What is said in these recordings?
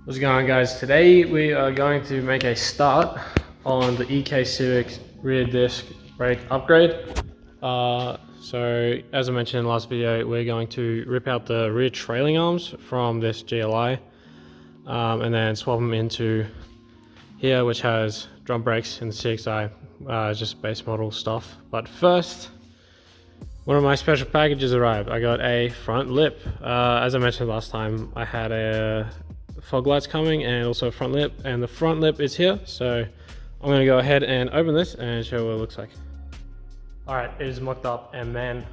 What's going on, guys? Today we are going to make a start on the EK Civic rear disc brake upgrade. So as I mentioned in the last video, we're going to rip out the rear trailing arms from this GLI and then swap them into here, which has drum brakes and the CXI, just base model stuff. But first, one of my special packages arrived. I got a front lip. As I mentioned last time, I had a fog lights coming and also a front lip, and the front lip is here. So I'm gonna go ahead and open this and show what it looks like. All right, it is mocked up, and man,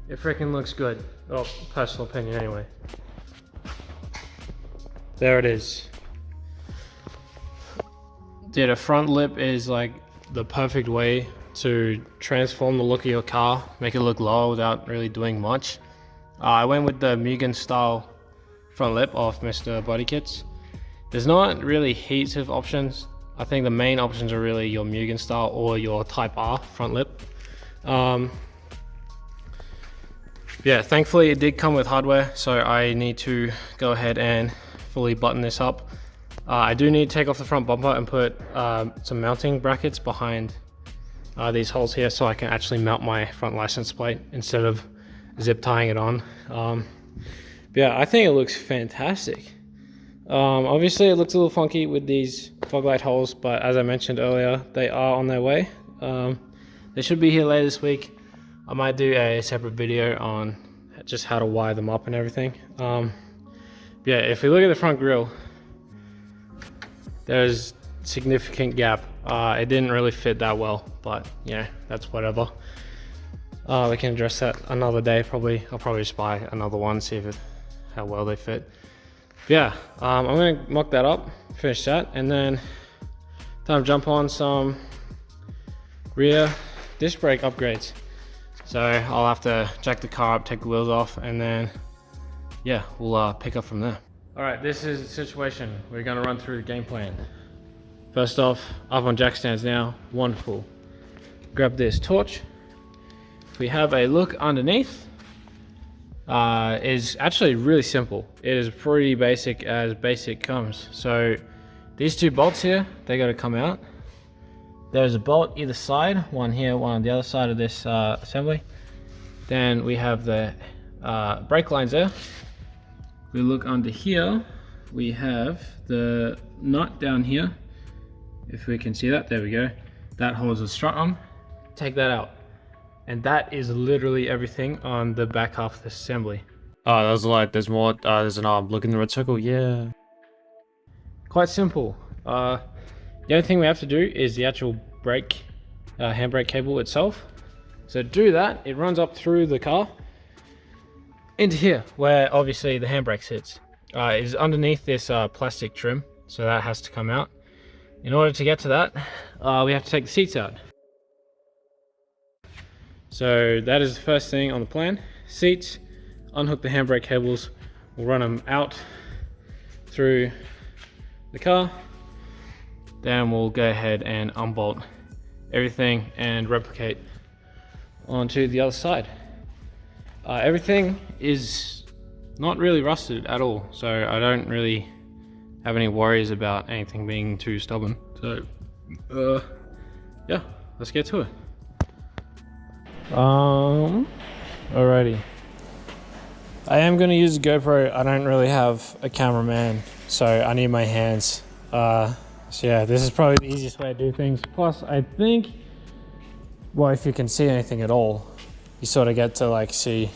it freaking looks good. Well, personal opinion anyway. There it is. Dude, a front lip is like the perfect way to transform the look of your car, make it look lower without really doing much. I went with the Mugen style front lip off Mr. Body Kits. There's not really heaps of options. I think the main options are really your Mugen style or your Type R front lip. Yeah, thankfully it did come with hardware, so I need to go ahead and fully button this up. I do need to take off the front bumper and put some mounting brackets behind these holes here, so I can actually mount my front license plate instead of zip tying it on. Yeah, I think it looks fantastic. Obviously it looks a little funky with these fog light holes, but as I mentioned earlier, they are on their way. They should be here later this week. I might do a separate video on just how to wire them up and everything. Yeah, if we look at the front grille, there's significant gap. It didn't really fit that well, but yeah, that's whatever. We can address that another day. I'll probably just buy another one, see how well they fit. Yeah, I'm gonna mock that up, finish that, and then time to jump on some rear disc brake upgrades. So I'll have to jack the car up, take the wheels off, and then yeah, we'll pick up from there. All right, this is the situation. We're gonna run through the game plan. First off, up on jack stands now, wonderful. Grab this torch. We have a look underneath. Is actually really simple. It is pretty basic as basic comes. So these two bolts here, they got to come out. There's a bolt either side, one here, one on the other side of this assembly. Then we have the brake lines there. We look under here, we have the nut down here. If we can see that, there we go. That holds the strut on. Take that out. And that is literally everything on the back half of this assembly. Oh, that was a lot. There's more. There's an arm. Look in the red circle. Yeah. Quite simple. The only thing we have to do is the actual brake, handbrake cable itself. So to do that, it runs up through the car into here, where obviously the handbrake sits. It is underneath this plastic trim, so that has to come out. In order to get to that, we have to take the seats out. So that is the first thing on the plan. Seats, unhook the handbrake cables, we'll run them out through the car. Then we'll go ahead and unbolt everything and replicate onto the other side. Everything is not really rusted at all, so I don't really have any worries about anything being too stubborn. So yeah, let's get to it. Alrighty. I am going to use a GoPro. I don't really have a cameraman, so I need my hands. So yeah, this is probably the easiest way to do things. Plus, I think, well, if you can see anything at all, you sort of get to like see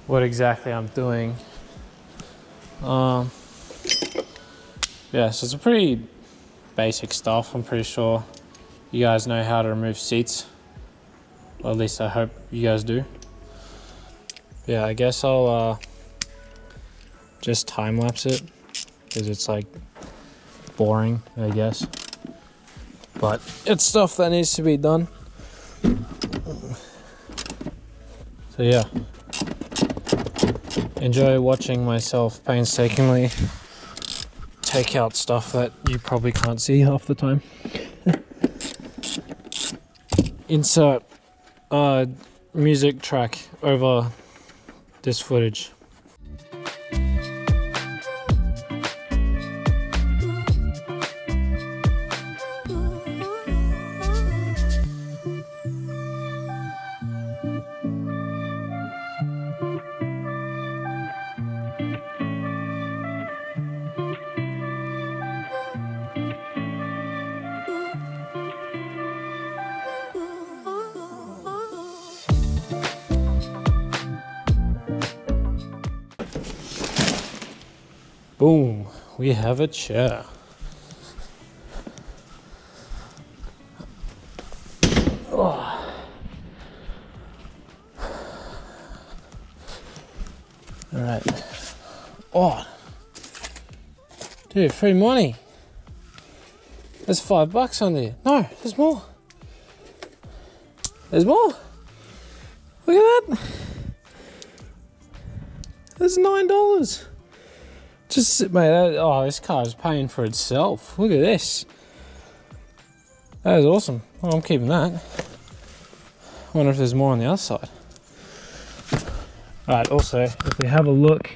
what exactly I'm doing. Yeah, so it's a pretty basic stuff. I'm pretty sure you guys know how to remove seats. Well, at least I hope you guys do. Yeah, I guess I'll just time lapse it because it's like boring, I guess. But it's stuff that needs to be done. So yeah, enjoy watching myself painstakingly take out stuff that you probably can't see half the time. Insert music track over this footage. Boom, we have a chair. Oh. All right. Oh, dude, free money. There's $5 on there. No, there's more. There's more. Look at that. There's $9. Just, mate, oh, this car is paying for itself. Look at this. That is awesome. Well, I'm keeping that. I wonder if there's more on the other side. Alright, also, if we have a look,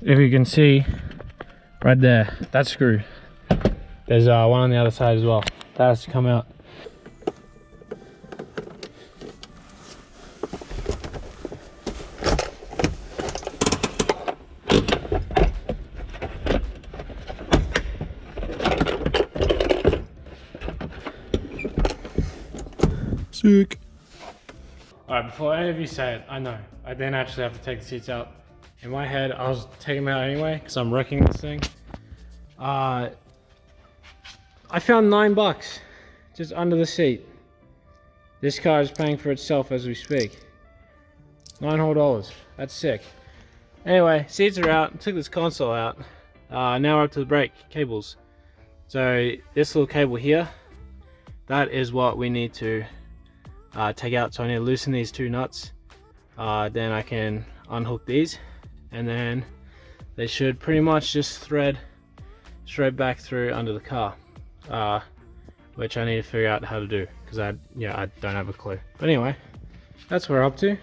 if you can see right there, that screw. There's one on the other side as well. That has to come out. Sick. Alright, before any of you say it, I know, I then actually have to take the seats out. In my head, I was taking them out anyway, because I'm wrecking this thing. I found $9 just under the seat. This car is paying for itself as we speak. $9 whole. That's sick. Anyway, seats are out, took this console out. Now we're up to the brake cables. So this little cable here, that is what we need to take out. So I need to loosen these two nuts. Then I can unhook these, and then they should pretty much just thread straight back through under the car, which I need to figure out how to do, because I don't have a clue. But anyway, that's what we're up to.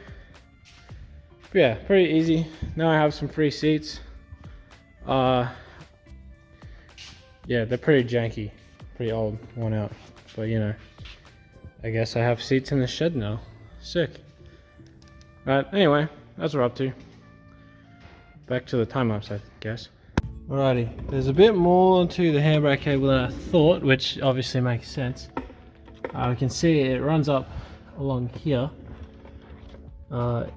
But yeah, pretty easy. Now I have some free seats. Yeah, they're pretty janky, pretty old, worn out, but you know, I guess I have seats in the shed now. Sick. Right, anyway, that's what we're up to. Back to the time lapse, I guess. Alrighty, there's a bit more to the handbrake cable than I thought, which obviously makes sense. We can see it runs up along here. Can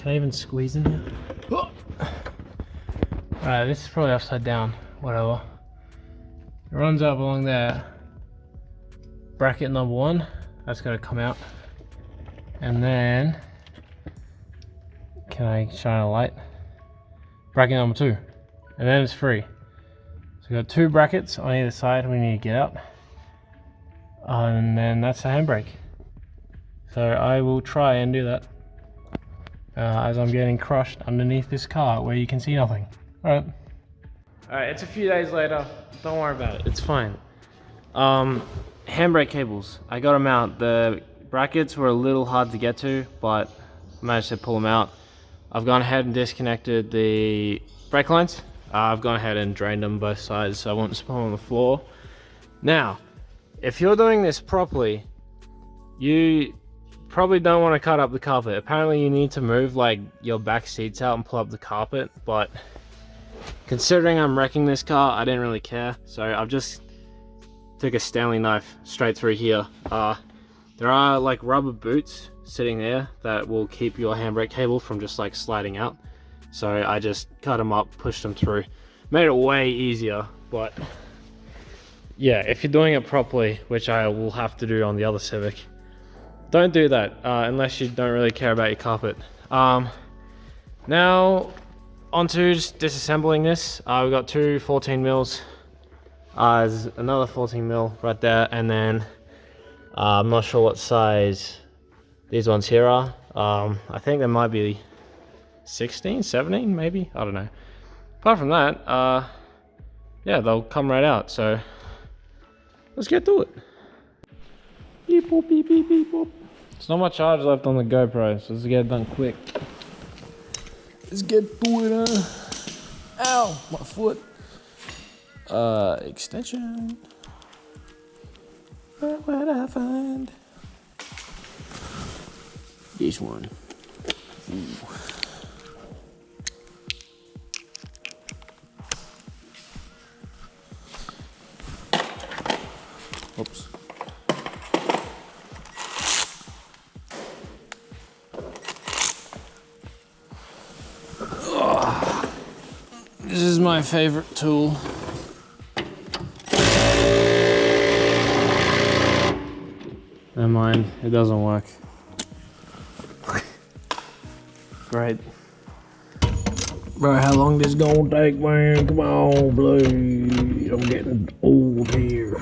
I even squeeze in here? Oh. Alright, this is probably upside down, whatever. It runs up along there. Bracket number 1, that's going to come out. And then, can I shine a light? Bracket number 2. And then it's free. So we've got 2 brackets on either side we need to get out. And then that's the handbrake. So I will try and do that. As I'm getting crushed underneath this car where you can see nothing. Alright. Alright, it's a few days later. Don't worry about it. It's fine. Handbrake cables. I got them out. The brackets were a little hard to get to, but I managed to pull them out. I've gone ahead and disconnected the brake lines. I've gone ahead and drained them both sides so I won't spill on the floor. Now, if you're doing this properly, you probably don't want to cut up the carpet. Apparently you need to move like your back seats out and pull up the carpet, but considering I'm wrecking this car, I didn't really care. So I've just took a Stanley knife straight through here. There are like rubber boots sitting there that will keep your handbrake cable from just like sliding out. So I just cut them up, pushed them through. Made it way easier, but yeah, if you're doing it properly, which I will have to do on the other Civic, don't do that unless you don't really care about your carpet. Now onto just disassembling this. We've got 2 14 mils. There's another 14 mil right there, and then I'm not sure what size these ones here are. I think there might be 16, 17 maybe, I don't know. Apart from that, yeah, they'll come right out, so let's get to it. Beep boop, beep beep beep boop. There's not much charge left on the GoPro, so let's get it done quick. Let's get to it. Ow, my foot. Extension. What would I find? This one. Ooh. Oops. This is my favorite tool. Never mind, it doesn't work. Great. Bro, how long this gonna take, man? Come on, please. I'm getting old here.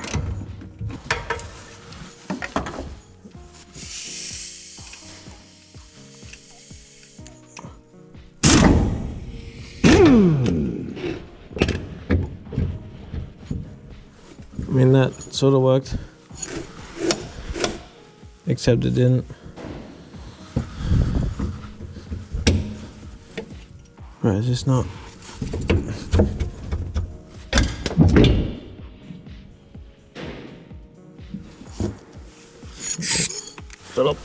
I mean, that sort of worked, except it didn't. Right, it's just not. Shut up.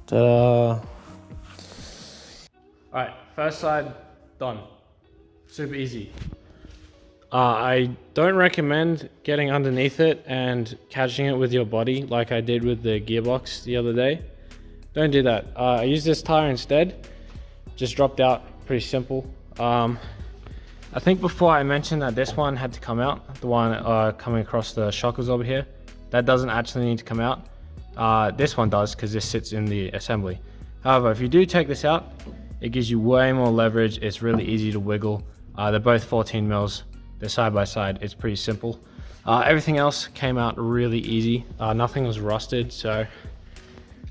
Ta-da! Alright, first side done. Super easy. I don't recommend getting underneath it and catching it with your body like I did with the gearbox the other day. Don't do that. I used this tire instead. Just dropped out, pretty simple. I think before I mentioned that this one had to come out, the one coming across the shock absorber here. That doesn't actually need to come out. This one does, because this sits in the assembly. However, if you do take this out, it gives you way more leverage. It's really easy to wiggle. They're both 14 mils. They're side by side. It's pretty simple. Everything else came out really easy. Nothing was rusted, so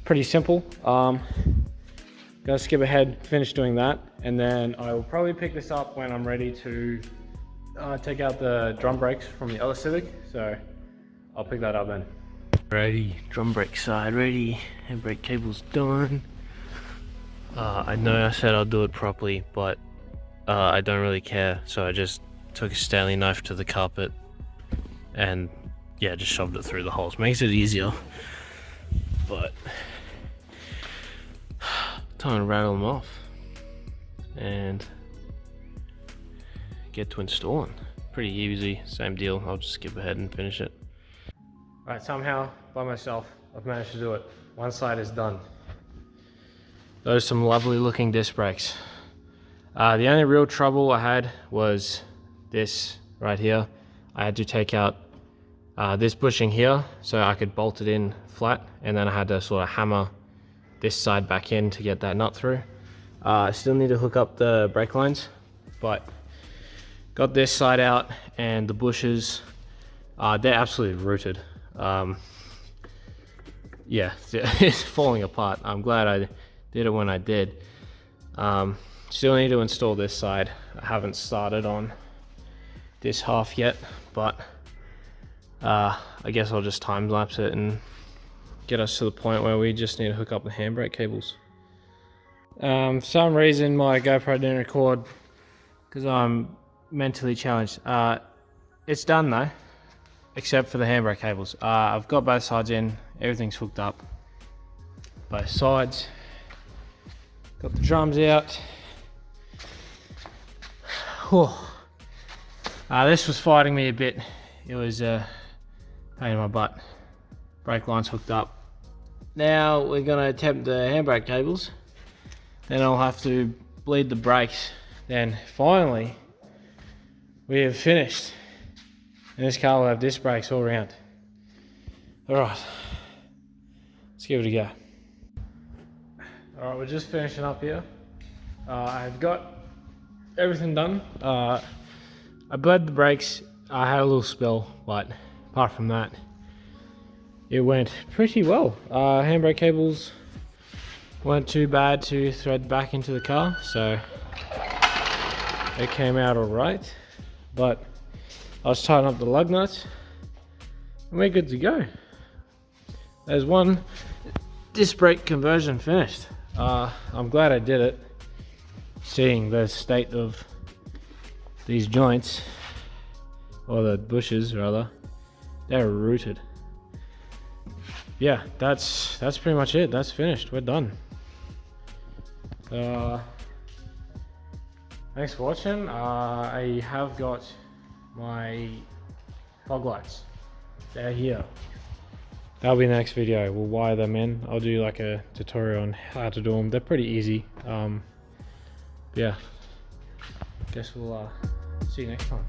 pretty simple. Gonna skip ahead, finish doing that, and then I will probably pick this up when I'm ready to take out the drum brakes from the other Civic. So I'll pick that up then. Ready, drum brake side ready, handbrake cable's done. I know I said I'll do it properly, but I don't really care, so I just took a Stanley knife to the carpet and yeah, just shoved it through the holes. Makes it easier, but time to rattle them off and get to installing. Pretty easy, same deal. I'll just skip ahead and finish it. Right, somehow, by myself, I've managed to do it. One side is done. Those are some lovely looking disc brakes. The only real trouble I had was this right here. I had to take out this bushing here so I could bolt it in flat, and then I had to sort of hammer this side back in to get that nut through. I still need to hook up the brake lines, but got this side out, and the bushes, they're absolutely rooted. Yeah, it's falling apart. I'm glad I did it when I did. Still need to install this side. I haven't started on this half yet, but I guess I'll just time lapse it and get us to the point where we just need to hook up the handbrake cables. For some reason my GoPro didn't record because I'm mentally challenged. It's done though, except for the handbrake cables. I've got both sides in, everything's hooked up. Both sides. Got the drums out. This was fighting me a bit. It was a pain in my butt. Brake lines hooked up. Now we're gonna attempt the handbrake cables. Then I'll have to bleed the brakes. Then finally, we have finished. And this car will have disc brakes all around. Alright, let's give it a go. Alright, we're just finishing up here. I've got everything done. I bled the brakes. I had a little spill, but apart from that, it went pretty well. Handbrake cables weren't too bad to thread back into the car, so it came out alright. But I was tying up the lug nuts and we're good to go. There's one disc brake conversion finished. I'm glad I did it, seeing the state of these joints, or the bushes rather, they're rooted. Yeah, that's pretty much it. That's finished. We're done. Thanks for watching. I have got my fog lights. They're here. That'll be the next video. We'll wire them in. I'll do like a tutorial on how to do them. They're pretty easy. Yeah. Guess we'll see you next time.